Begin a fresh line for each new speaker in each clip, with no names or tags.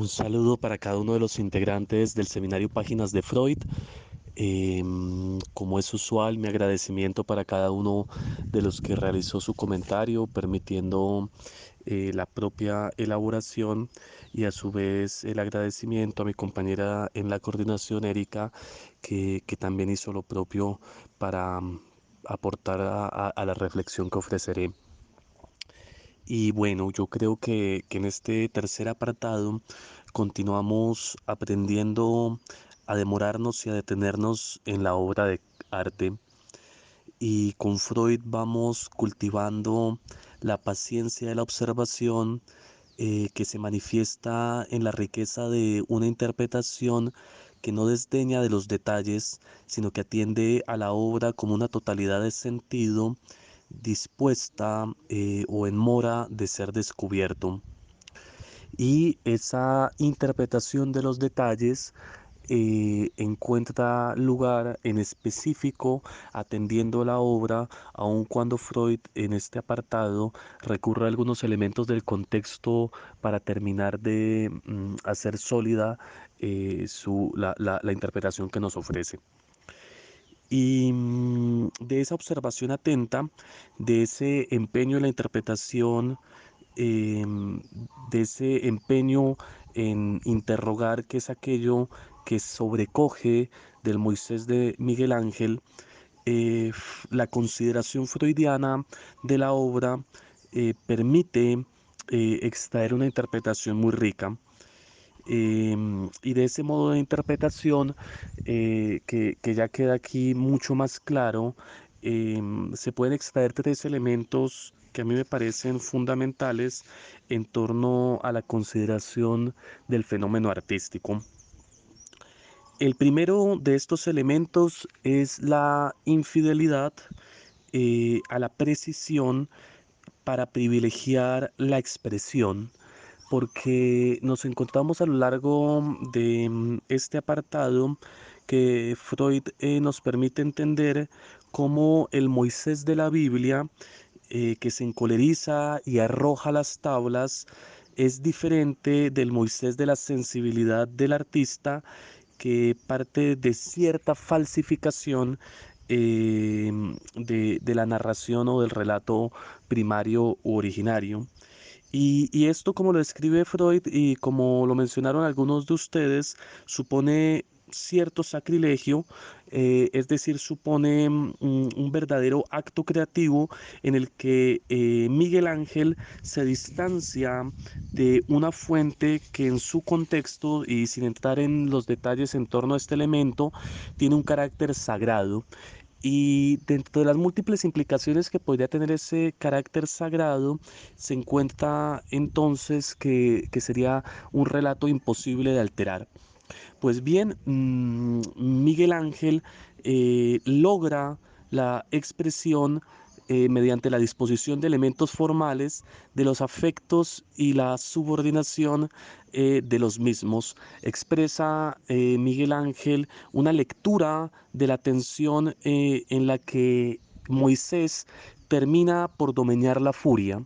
Un saludo para cada uno de los integrantes del seminario Páginas de Freud. Como es usual, mi agradecimiento para cada uno de los que realizó su comentario, permitiendo la propia elaboración, y a su vez el agradecimiento a mi compañera en la coordinación, Erika, que también hizo lo propio para aportar a la reflexión que ofreceré. Y bueno, yo creo que en este tercer apartado continuamos aprendiendo a demorarnos y a detenernos en la obra de arte. Y con Freud vamos cultivando la paciencia de la observación, que se manifiesta en la riqueza de una interpretación que no desdeña de los detalles, sino que atiende a la obra como una totalidad de sentido dispuesta o en mora de ser descubierto. Y esa interpretación de los detalles encuentra lugar en específico atendiendo la obra, aun cuando Freud en este apartado recurre a algunos elementos del contexto para terminar de hacer sólida la interpretación que nos ofrece. Y de esa observación atenta, de ese empeño en la interpretación, de ese empeño en interrogar qué es aquello que sobrecoge del Moisés de Miguel Ángel, la consideración freudiana de la obra permite extraer una interpretación muy rica. Y de ese modo de interpretación, que ya queda aquí mucho más claro, se pueden extraer tres elementos que a mí me parecen fundamentales en torno a la consideración del fenómeno artístico. El primero de estos elementos es la infidelidad a la precisión para privilegiar la expresión, porque nos encontramos a lo largo de este apartado que Freud nos permite entender cómo el Moisés de la Biblia, que se encoleriza y arroja las tablas, es diferente del Moisés de la sensibilidad del artista, que parte de cierta falsificación de la narración o del relato primario u originario. Y esto, como lo escribe Freud y como lo mencionaron algunos de ustedes, supone cierto sacrilegio, es decir, supone un verdadero acto creativo en el que Miguel Ángel se distancia de una fuente que en su contexto, y sin entrar en los detalles en torno a este elemento, tiene un carácter sagrado. Y dentro de las múltiples implicaciones que podría tener ese carácter sagrado, se encuentra entonces que sería un relato imposible de alterar. Pues bien, Miguel Ángel logra la expresión mediante la disposición de elementos formales de los afectos y la subordinación de los mismos. Expresa Miguel Ángel una lectura de la tensión en la que Moisés termina por domeñar la furia.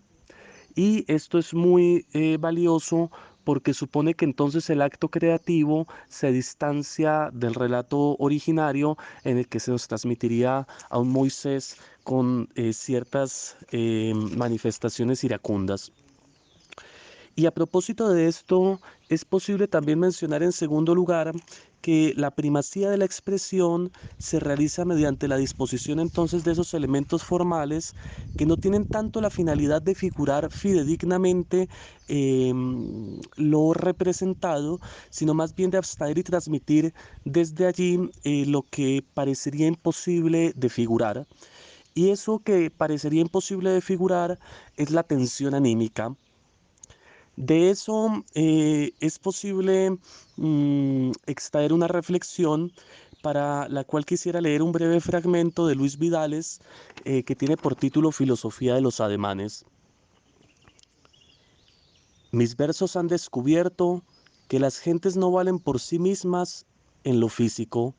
Y esto es muy valioso porque supone que entonces el acto creativo se distancia del relato originario en el que se nos transmitiría a un Moisés con ciertas manifestaciones iracundas. Y a propósito de esto, es posible también mencionar en segundo lugar que la primacía de la expresión se realiza mediante la disposición entonces de esos elementos formales que no tienen tanto la finalidad de figurar fidedignamente lo representado, sino más bien de abstraer y transmitir desde allí lo que parecería imposible de figurar. Y eso que parecería imposible de figurar es la tensión anímica. De eso es posible extraer una reflexión para la cual quisiera leer un breve fragmento de Luis Vidales, que tiene por título Filosofía de los ademanes. Mis versos han descubierto que las gentes no valen por sí mismas en lo físico,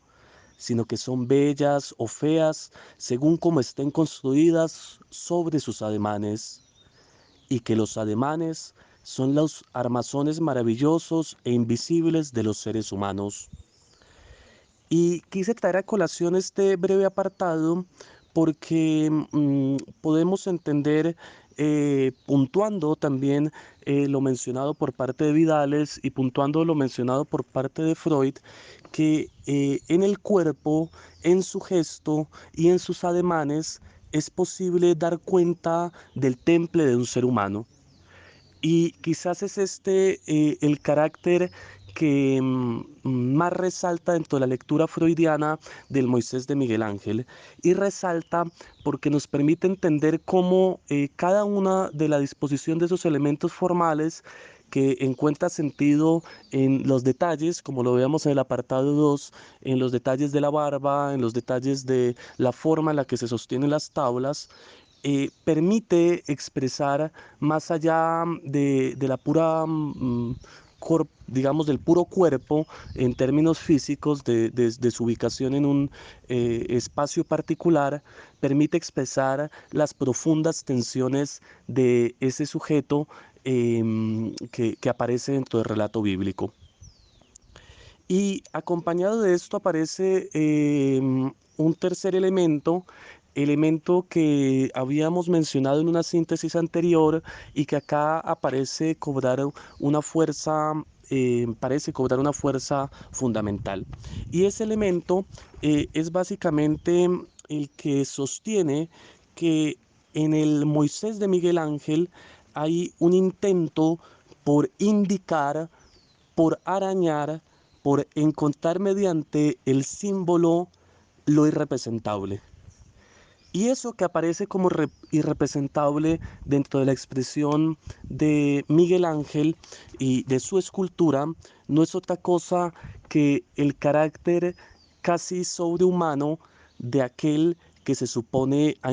sino que son bellas o feas según cómo estén construidas sobre sus ademanes, y que los ademanes son los armazones maravillosos e invisibles de los seres humanos. Y quise traer a colación este breve apartado porque podemos entender, puntuando también lo mencionado por parte de Vidales y puntuando lo mencionado por parte de Freud, que en el cuerpo, en su gesto y en sus ademanes es posible dar cuenta del temple de un ser humano. Y quizás es este el carácter que más resalta dentro de la lectura freudiana del Moisés de Miguel Ángel, y resalta porque nos permite entender cómo cada una de la disposición de esos elementos formales que encuentra sentido en los detalles, como lo veamos en el apartado 2, en los detalles de la barba, en los detalles de la forma en la que se sostienen las tablas, permite expresar más allá de la pura, digamos, del puro cuerpo, en términos físicos, de su ubicación en un espacio particular, permite expresar las profundas tensiones de ese sujeto que aparece dentro del relato bíblico. Y acompañado de esto aparece un tercer elemento que habíamos mencionado en una síntesis anterior y que acá aparece cobrar una fuerza, parece cobrar una fuerza fundamental. Y ese elemento es básicamente el que sostiene que en el Moisés de Miguel Ángel hay un intento por indicar, por arañar, por encontrar mediante el símbolo lo irrepresentable. Y eso que aparece como irrepresentable dentro de la expresión de Miguel Ángel y de su escultura no es otra cosa que el carácter casi sobrehumano de aquel que se supone ha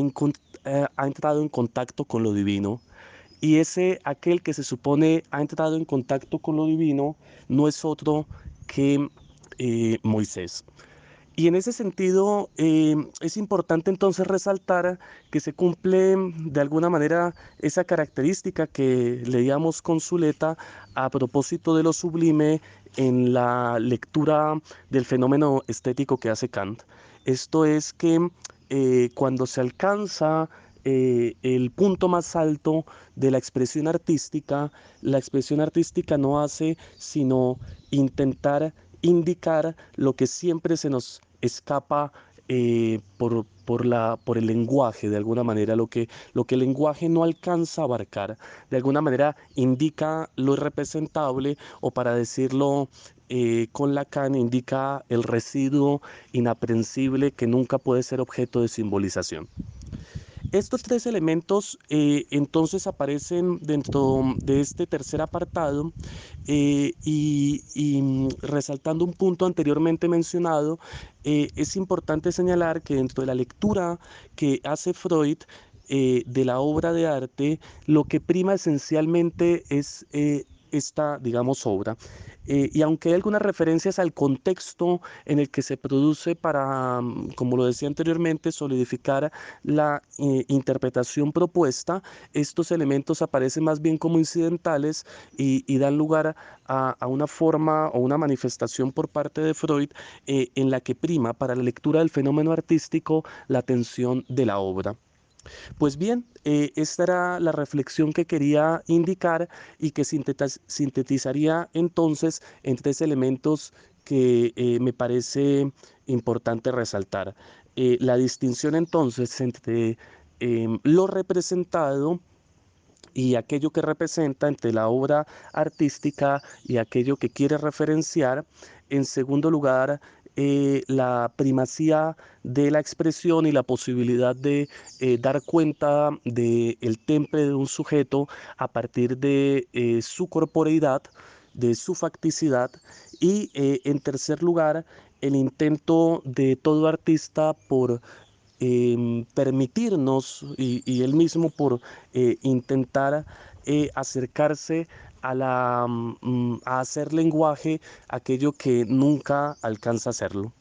entrado en contacto con lo divino. Y ese aquel que se supone ha entrado en contacto con lo divino no es otro que Moisés. Y en ese sentido es importante entonces resaltar que se cumple de alguna manera esa característica que leíamos con Zuleta a propósito de lo sublime en la lectura del fenómeno estético que hace Kant. Esto es que cuando se alcanza el punto más alto de la expresión artística no hace sino intentar indicar lo que siempre se nos escapa por el lenguaje, de alguna manera, lo que el lenguaje no alcanza a abarcar, de alguna manera indica lo irrepresentable, o para decirlo con Lacan, indica el residuo inaprensible que nunca puede ser objeto de simbolización. Estos tres elementos entonces aparecen dentro de este tercer apartado, resaltando un punto anteriormente mencionado, es importante señalar que dentro de la lectura que hace Freud de la obra de arte, lo que prima esencialmente es esta, digamos, obra. Y aunque hay algunas referencias al contexto en el que se produce para, como lo decía anteriormente, solidificar la interpretación propuesta, estos elementos aparecen más bien como incidentales y dan lugar a una forma o una manifestación por parte de Freud en la que prima para la lectura del fenómeno artístico la atención de la obra. Pues bien, esta era la reflexión que quería indicar y que sintetizaría entonces en tres elementos que me parece importante resaltar. La distinción entonces entre lo representado y aquello que representa, entre la obra artística y aquello que quiere referenciar. En segundo lugar, la primacía de la expresión y la posibilidad de dar cuenta del temple de un sujeto a partir de su corporeidad, de su facticidad. Y en tercer lugar, el intento de todo artista por permitirnos y él mismo por intentar acercarse a hacer lenguaje aquello que nunca alcanza a hacerlo.